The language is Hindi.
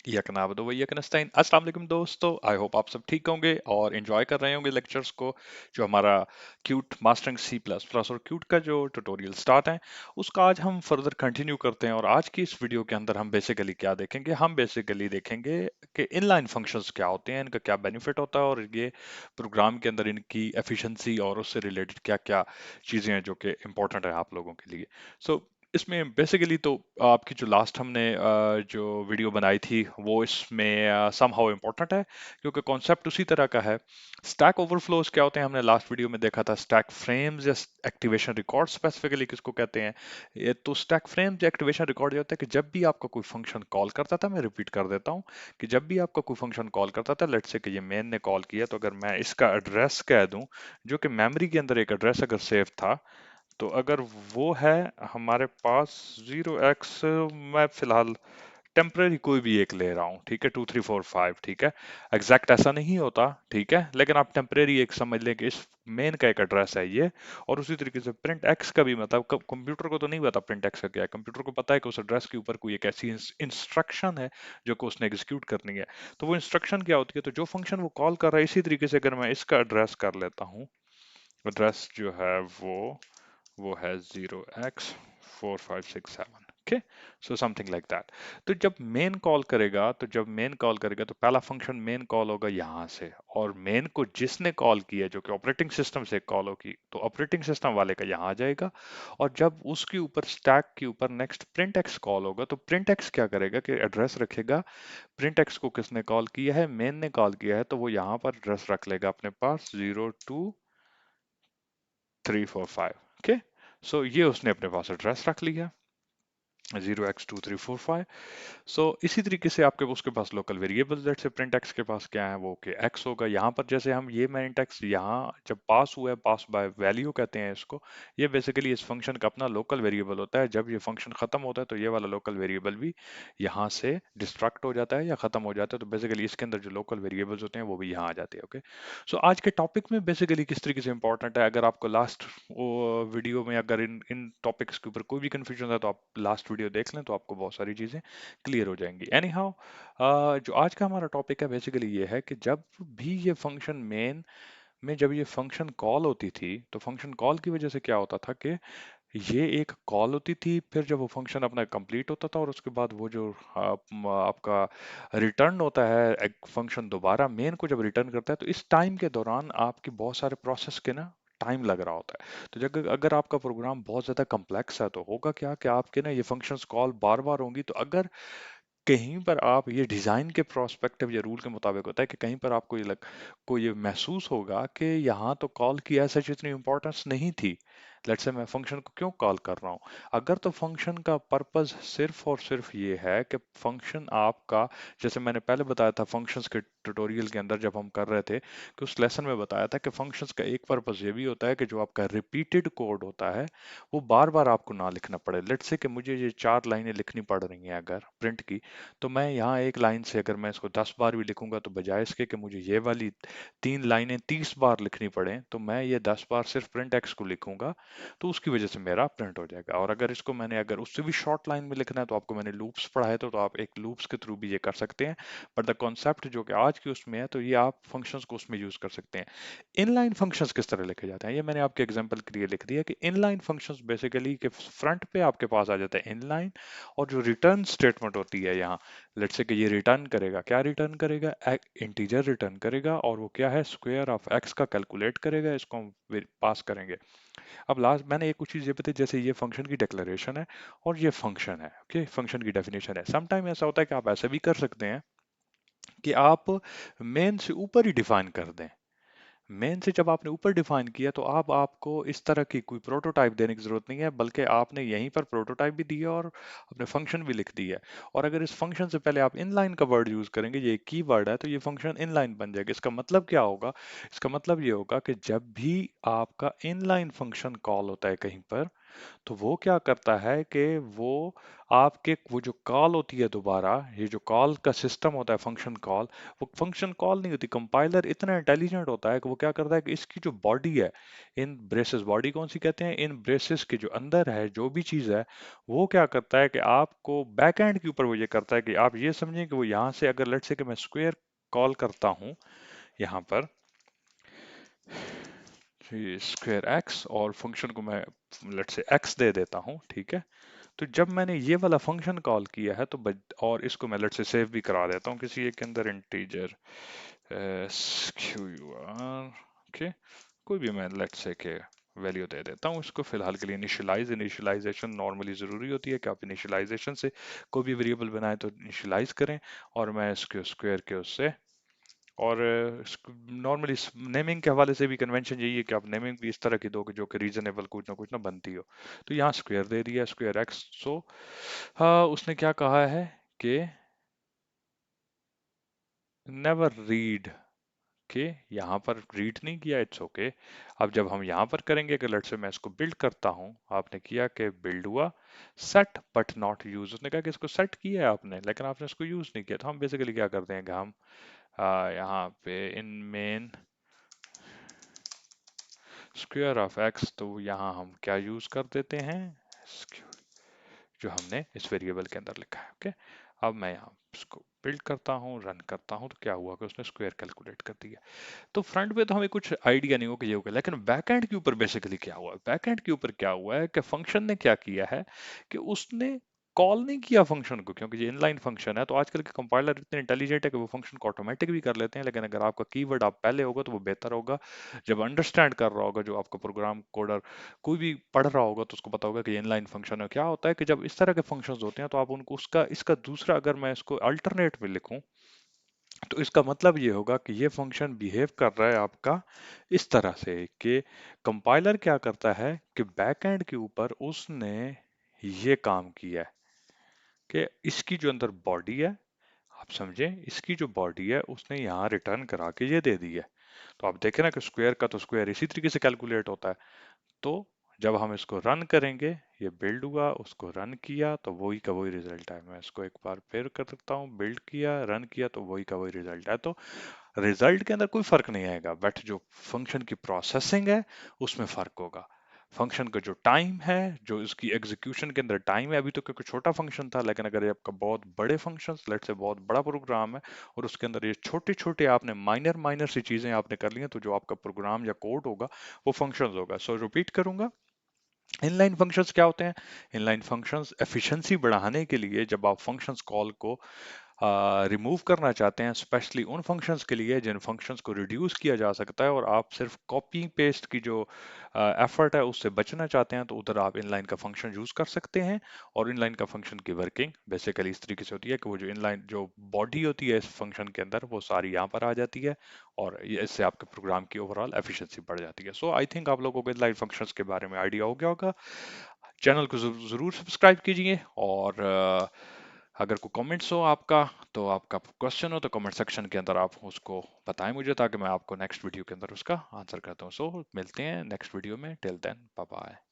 यकनाबदो व यकनस्ताइन अस्सलाम वालेकुम दोस्तों। आई होप आप सब ठीक होंगे और एंजॉय कर रहे होंगे लेक्चर्स को। जो हमारा Qt mastering C plus plus और क्यूट का जो ट्यूटोरियल स्टार्ट है उसका आज हम फर्दर कंटिन्यू करते हैं। और आज की इस वीडियो के अंदर हम बेसिकली क्या देखेंगे, हम बेसिकली देखेंगे कि इनलाइन फंक्शंस क्या होते हैं, इनका क्या बेनिफिट होता है और ये प्रोग्राम के अंदर इनकी एफिशिएंसी और उससे रिलेटेड क्या क्या चीज़ें हैं जो कि इंपॉर्टेंट है आप लोगों के लिए। सो इसमें बेसिकली तो आपकी जो लास्ट हमने जो वीडियो बनाई थी वो इसमें समहाउ इम्पोर्टेंट है क्योंकि कॉन्सेप्ट उसी तरह का है। स्टैक ओवरफ्लोज क्या होते हैं हमने लास्ट वीडियो में देखा था। स्टैक फ्रेम्स या एक्टिवेशन रिकॉर्ड स्पेसिफिकली किसको कहते हैं। ये तो स्टैक फ्रेम्स या एक्टिवेशन रिकॉर्ड ये होता है कि जब भी आपका कोई फंक्शन कॉल करता था, मैं रिपीट कर देता हूँ कि जब भी आपका कोई फंक्शन कॉल करता था, लेट्स से कि ये मेन ने कॉल किया, तो अगर मैं इसका एड्रेस कह दूं जो कि मेमोरी के अंदर एक एड्रेस अगर सेव था, तो अगर वो है हमारे पास 0x, मैं फिलहाल टेम्पररी कोई भी एक ले रहा हूँ, ठीक है, 2345, ठीक है। एग्जैक्ट ऐसा नहीं होता, ठीक है, लेकिन आप टेम्पररी एक समझ लें कि इस मेन का एक एड्रेस है ये। और उसी तरीके से प्रिंट एक्स का भी मतलब कंप्यूटर को तो नहीं पता प्रिंट एक्स का क्या है, कंप्यूटर को पता है कि उस एड्रेस के ऊपर कोई एक ऐसी इंस्ट्रक्शन है जो कि उसने एग्जीक्यूट करनी है। तो वो इंस्ट्रक्शन क्या होती है, तो जो फंक्शन वो कॉल कर रहा है, इसी तरीके से अगर मैं इसका एड्रेस कर लेता हूँ, एड्रेस जो है वो है 0x4567, okay. So something like that. तो जब मेन कॉल करेगा तो पहला फंक्शन मेन कॉल होगा यहाँ से, और मेन को जिसने कॉल किया जो कि ऑपरेटिंग सिस्टम से कॉल होगी, तो ऑपरेटिंग सिस्टम वाले का यहाँ आ जाएगा। और जब उसके ऊपर स्टैक के ऊपर नेक्स्ट प्रिंट एक्स कॉल होगा, तो प्रिंट एक्स क्या करेगा कि एड्रेस रखेगा। प्रिंट एक्स को किसने कॉल किया है, मेन ने कॉल किया है, तो वो यहाँ पर एड्रेस रख लेगा अपने पास 02345, ओके। सो ये उसने अपने पास एड्रेस रख लिया 0x2345। सो इसी तरीके से आपके उसके पास लोकल वेरिएबल, जेट से प्रिंट एक्स के पास क्या है वो कि एक्स होगा। यहाँ पर जैसे हम ये मेंट एक्स यहाँ जब पास हुआ है, पास बाय वैल्यू कहते हैं इसको। ये बेसिकली इस फंक्शन का अपना लोकल वेरिएबल होता है। जब ये फंक्शन खत्म होता है तो ये वाला लोकल वेरिएबल भी यहाँ से डिस्ट्रक्ट हो जाता है या खत्म हो जाता है। तो बेसिकली इसके अंदर जो लोकल वेरिएबल्स होते हैं वो भी यहाँ आ जाते हैं, ओके। सो आज के टॉपिक में बेसिकली किस तरीके से इंपॉर्टेंट है, अगर आपको लास्ट वीडियो में अगर इन इन टॉपिक्स के ऊपर कोई भी कंफ्यूजन है तो आप लास्ट वीडियो देख लें, तो आपको बहुत सारी चीज़ें क्लियर हो जाएंगी। एनी हाउ, जो आज का हमारा टॉपिक है बेसिकली ये है कि जब भी ये फंक्शन मेन में जब ये फंक्शन कॉल होती थी, तो फंक्शन कॉल की वजह से क्या होता था कि ये एक कॉल होती थी, फिर जब वो फंक्शन अपना कंप्लीट होता था और उसके बाद वो जो आपका रिटर्न होता है, एक फंक्शन दोबारा मेन को जब रिटर्न करता है, तो इस टाइम के दौरान आपकी बहुत सारे प्रोसेस के ना टाइम लग रहा होता है। तो जब अगर आपका प्रोग्राम बहुत ज़्यादा कम्प्लेक्स है तो होगा क्या कि आपके ना ये फंक्शंस कॉल बार बार होंगी। तो अगर कहीं पर आप ये डिज़ाइन के प्रोस्पेक्टिव या रूल के मुताबिक होता है कि कहीं पर आपको ये महसूस होगा कि यहाँ तो कॉल की ऐसा इतनी इंपॉर्टेंस नहीं थी। लेट्स से मैं फंक्शन को क्यों कॉल कर रहा हूँ, अगर तो फंक्शन का पर्पस सिर्फ और सिर्फ ये है कि फंक्शन आपका, जैसे मैंने पहले बताया था फंक्शंस के ट्यूटोरियल के अंदर जब हम कर रहे थे, कि उस लेसन में बताया था कि फंक्शंस का एक पर्पस ये भी होता है कि जो आपका रिपीटेड कोड होता है वो बार बार आपको ना लिखना पड़े। लेट्स से कि मुझे ये 4 लाइनें लिखनी पड़ रही हैं अगर प्रिंट की, तो मैं यहाँ एक लाइन से अगर मैं इसको 10 बार भी लिखूंगा, तो बजाय इसके कि मुझे ये वाली 3 लाइनें 30 बार लिखनी पड़े, तो मैं ये 10 बार सिर्फ प्रिंट एक्स को लिखूंगा, तो उसकी वजह से मेरा प्रिंट हो जाएगा। और अगर इसको मैंने अगर उससे भी शॉर्ट लाइन में लिखना है, तो आपको मैंने लूप्स पढ़ाए तो आप एक लूप्स के थ्रू भी ये कर सकते हैं। बट द कॉन्सेप्ट जो कि आज की उसमें है, तो ये आप फंक्शंस को उसमें यूज कर सकते हैं। इनलाइन फंक्शंस किस तरह लिखे जाते हैं, ये मैंने आपके एग्जांपल के लिए लिख दिया कि इनलाइन फंक्शंस बेसिकली के फ्रंट पे आपके पास आ जाता है इनलाइन, और जो रिटर्न स्टेटमेंट होती है यहाँ, लेट्स से कि ये रिटर्न करेगा, क्या रिटर्न करेगा, इंटीजर रिटर्न करेगा, और वो क्या है, स्क्वायर ऑफ एक्स का कैलकुलेट करेगा, इसको हम पास करेंगे। अब लास्ट मैंने एक कुछ चीज़ ये बताई, जैसे ये फंक्शन की डिक्लेरेशन है और ये फंक्शन है, ओके, फंक्शन की डेफिनेशन है। समटाइम ऐसा होता है कि आप ऐसे भी कर सकते हैं कि आप मेन से ऊपर ही डिफाइन कर दें। मेन से जब आपने ऊपर डिफाइन किया, तो अब आपको इस तरह की कोई प्रोटोटाइप देने की जरूरत नहीं है, बल्कि आपने यहीं पर प्रोटोटाइप भी दिया और अपने फंक्शन भी लिख दिया है। और अगर इस फंक्शन से पहले आप इनलाइन का वर्ड यूज करेंगे, ये की वर्ड है, तो ये फंक्शन इनलाइन बन जाएगा। इसका मतलब क्या होगा, इसका मतलब ये होगा कि जब भी आपका इनलाइन फंक्शन कॉल होता है कहीं पर, तो वो क्या करता है कि वो आपके वो जो कॉल होती है दोबारा, ये जो कॉल का सिस्टम होता है फंक्शन कॉल, वो फंक्शन कॉल नहीं होती। कंपाइलर इतना इंटेलिजेंट होता है कि वो क्या करता है कि इसकी जो बॉडी है, इन ब्रेसेस, बॉडी कौन सी कहते हैं, इन ब्रेसेस के जो अंदर है जो भी चीज़ है, वो क्या करता है कि आपको बैक एंड के ऊपर वो ये करता है कि आप ये समझें कि वो यहाँ से अगर लेट्स से कि मैं स्क्वायर कॉल करता हूँ यहाँ पर स्क्वायर एक्स और फंक्शन को मैं लेट्स से एक्स दे देता हूँ, ठीक है। तो जब मैंने ये वाला फंक्शन कॉल किया है तो और इसको मैं लेट से सेव भी करा देता हूँ किसी एक के अंदर, इंटीजर स्क्यूआर, ओके, कोई भी मैं लेट से के वैल्यू दे देता हूँ इसको फिलहाल के लिए। इनिशियलाइजेशन नॉर्मली ज़रूरी होती है कि आप इनिशियलाइजेशन से कोई भी वेरिएबल बनाए तो इनिशियलाइज करें, और मैं इसके स्क्वायर के उससे, और नॉर्मली नेमिंग के हवाले से भी कन्वेंशन यही है कि आप नेमिंग भी इस तरह की दो कि जो कि रीजनेबल कुछ ना बनती हो। तो यहाँ स्क्वायर दे दिया, स्क्वायर एक्स। सो हाँ, उसने क्या कहा है कि नेवर रीड, के यहाँ पर रीड नहीं किया, इट्स ओके। अब जब हम यहाँ पर करेंगे कि लेट्स से मैं इसको बिल्ड करता हूँ, आपने किया कि बिल्ड हुआ, सेट बट नॉट यूज, उसने कहा कि इसको सेट किया है आपने लेकिन आपने इसको यूज नहीं किया। तो हम बेसिकली क्या करते हैं कि हम यहाँ पे इन मेन स्क्वायर ऑफ एक्स, तो यहाँ हम क्या यूज कर देते हैं, जो हमने इस वेरिएबल के अंदर लिखा है, ओके। अब मैं यहाँ इसको बिल्ड करता हूँ, रन करता हूँ, तो क्या हुआ कि उसने स्क्वायर कैलकुलेट कर दिया। तो फ्रंट पे तो हमें कुछ आइडिया नहीं हो कि ये होगा, लेकिन बैकएंड के ऊपर बेसिकली क्या हुआ है, बैकएंड के ऊपर क्या हुआ है कि फंक्शन ने क्या किया है कि उसने कॉल नहीं किया फंक्शन को, क्योंकि ये इनलाइन फंक्शन है। तो आजकल के कंपाइलर इतने इंटेलिजेंट है कि वो फंक्शन को ऑटोमेटिक भी कर लेते हैं, लेकिन अगर आपका कीवर्ड आप पहले होगा तो वो बेहतर होगा। जब अंडरस्टैंड कर रहा होगा जो आपका प्रोग्राम कोडर कोई भी पढ़ रहा होगा तो उसको पता होगा कि ये इनलाइन फंक्शन है। क्या होता है कि जब इस तरह के फंक्शंस होते हैं तो आप उनको उसका इसका दूसरा, अगर मैं इसको अल्टरनेट में लिखूं तो इसका मतलब ये होगा कि ये फंक्शन बिहेव कर रहा है आपका इस तरह से कि कंपाइलर क्या करता है कि बैकएंड के ऊपर उसने ये काम किया है कि इसकी जो अंदर बॉडी है, आप समझे, इसकी जो बॉडी है उसने यहाँ रिटर्न करा के ये दे दी है। तो आप देखें ना कि स्क्वायर का तो स्क्वायर इसी तरीके से कैलकुलेट होता है। तो जब हम इसको रन करेंगे, ये बिल्ड हुआ, उसको रन किया, तो वही का वही रिजल्ट है। मैं इसको एक बार फिर कर सकता हूँ, बिल्ड किया, रन किया, तो वही का वही रिजल्ट है। तो रिजल्ट के अंदर कोई फर्क नहीं आएगा, बट जो फंक्शन की प्रोसेसिंग है उसमें फर्क होगा। फंक्शन का जो टाइम है, जो इसकी एग्जीक्यूशन के अंदर टाइम है, अभी तो क्योंकि छोटा फंक्शन था, लेकिन अगर ये आपका बहुत बड़े फंक्शन, लेट से बहुत बड़ा प्रोग्राम है और उसके अंदर ये छोटे छोटे आपने माइनर माइनर सी चीजें आपने कर ली हैं, तो जो आपका प्रोग्राम या कोड होगा वो फंक्शंस होगा। सो रिपीट करूंगा, इनलाइन फंक्शंस क्या होते हैं। इनलाइन फंक्शंस एफिशिएंसी बढ़ाने के लिए, जब आप फंक्शंस कॉल को रिमूव करना चाहते हैं, स्पेशली उन फंक्शंस के लिए जिन फंक्शंस को रिड्यूस किया जा सकता है और आप सिर्फ कॉपी पेस्ट की जो एफर्ट है उससे बचना चाहते हैं, तो उधर आप इनलाइन का फंक्शन यूज कर सकते हैं। और इनलाइन का फंक्शन की वर्किंग बेसिकली इस तरीके से होती है कि वो जो इनलाइन जो बॉडी होती है इस फंक्शन के अंदर, वो सारी यहाँ पर आ जाती है, और ये इससे आपके प्रोग्राम की ओवरऑल एफिशिएंसी बढ़ जाती है। सो आई थिंक आप लोगों को इनलाइन फंक्शंस के बारे में आइडिया हो गया होगा। चैनल को जरूर सब्सक्राइब कीजिए, और अगर कोई कमेंट्स हो आपका, तो आपका क्वेश्चन हो तो कमेंट सेक्शन के अंदर आप उसको बताएं मुझे, ताकि मैं आपको नेक्स्ट वीडियो के अंदर उसका आंसर करता हूँ। सो मिलते हैं नेक्स्ट वीडियो में, टिल देन बाय बाय।